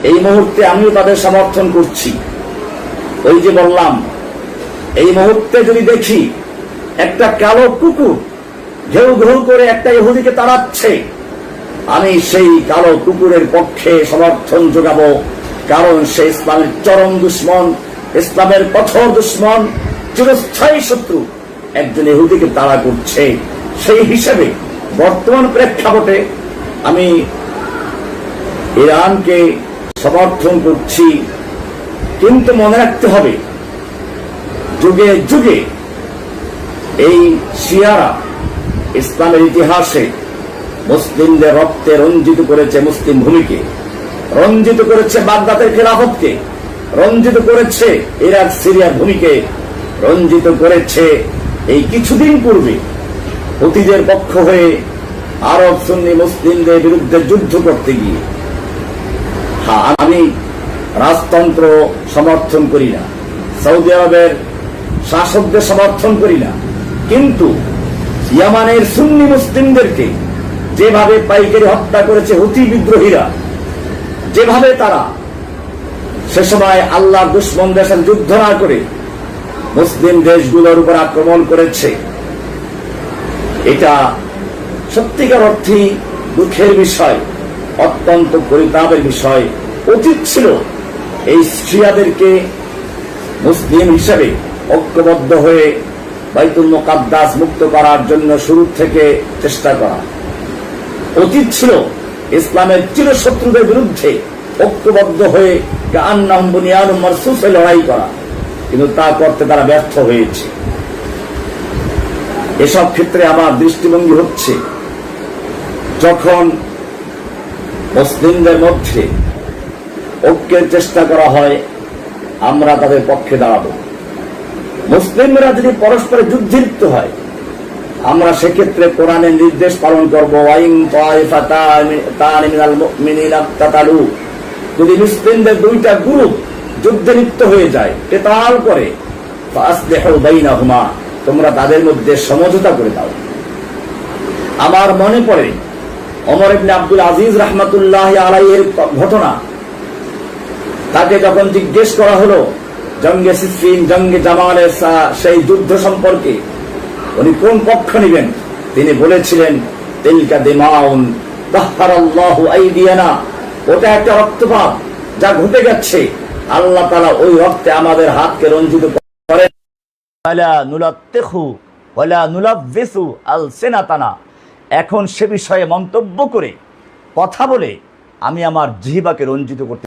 এই মুহূর্তে আমিও তাদের সমর্থন করছি। ওই যে বললাম, এই মুহূর্তে যদি দেখি একটা কালো কুকুর ঘেউ ঘেউ করে একটা ইহুদিকে তাড়াচ্ছে, আমি সেই কালো কুকুরের পক্ষে সমর্থন যোগাবো, কারণ সে ইসলামের চরম দুশ্মন, ইসলামের কঠোর দুশ্মন, চিরস্থায়ী শত্রু একজন ইহুদিকে তাড়া করছে। সেই হিসেবে বর্তমান প্রেক্ষাপটে আমি ইরানকে সমর্থন করছি। কিন্তু মনে রাখতে হবে, যুগে যুগে এই শিয়ারা ইসলামের ইতিহাসে মুসলিমদের রক্তে রঞ্জিত করেছে মুসলিম ভূমিকে, রঞ্জিত করেছে বাগদাদের খেলাফতকে, রঞ্জিত করেছে ইরাক সিরিয়ার ভূমিকে, রঞ্জিত করেছে এই কিছুদিন পূর্বে হুতিদের পক্ষ হয়ে আরব সুন্নি মুসলিমদের বিরুদ্ধে যুদ্ধ করতে গিয়ে। হ্যাঁ, আমি রাজতন্ত্র সমর্থন করি না, সৌদি আরবের শাসকদের সমর্থন করি না, কিন্তু ইয়ামানের সুন্নি মুসলিমদেরকে যেভাবে পাইকারি হত্যা করেছে হুতি বিদ্রোহীরা, যেভাবে তারা সে সময় আল্লাহর দুশমনদের সাথে যুদ্ধ না করে মুসলিম দেশগুলোর উপর আক্রমণ করেছে, এটা সত্যিকার অর্থেই দুঃখের বিষয়, অত্যন্ত পরিতাপের বিষয়। উচিত ছিল এই শিয়াদেরকে মুসলিম হিসেবে ঐক্যবদ্ধ হয়ে বাইতুল মুকাদ্দাস মুক্ত করার জন্য শুরু থেকে চেষ্টা করা। উচিত ছিল ইসলামের চিরশত্রুদের বিরুদ্ধে ঐক্যবদ্ধ হয়ে কাআন্নাহুম বুনিয়ানুম মারসুসে লড়াই করা, কিন্তু তা করতে তারা ব্যর্থ হয়েছে। এসব ক্ষেত্রে আমার দৃষ্টিভঙ্গি হচ্ছে, যখন মুসলিমদের মধ্যে ঐক্যের চেষ্টা করা হয়, আমরা তাদের পক্ষে দাঁড়াবো। মুসলিমরা যদি পরস্পরে যুদ্ধে লিপ্ত হয়, আমরা সেক্ষেত্রে কোরআনের নির্দেশ পালন করবো। যদি মুসলিমদের দুইটা গ্রুপ যুদ্ধে লিপ্ত হয়ে যায়, কেতাল করে, তোমরা তাদের মধ্যে সমঝোতা করে দাও। আমার মনে পড়ে ওমর ইবনে আব্দুল আজিজ রাহমাতুল্লাহ আলাইহির ঘটনা। তাকে যখন জিজ্ঞেস করা হলো জঙ্গে সিফিন, জঙ্গে জামালের সেই যুদ্ধ সম্পর্কে উনি কোন পক্ষ নেবেন, তিনি বলেছিলেন, তিলকা দিমাউন তাহহারাল্লাহু আইদিয়ানা, ওটা একটা রক্তপাত যা ঘটে গেছে, আল্লাহ তাআলা ওই রক্তে আমাদের হাতকে রঞ্জিত করেন। ওয়ালা নুলাত্তিখু ওয়ালা নুলাব্বিসু আলসিনাতানা, এখন সে বিষয়ে মন্তব্য করে কথা বলে আমি আমার জিহ্বাকে রঞ্জিত করতে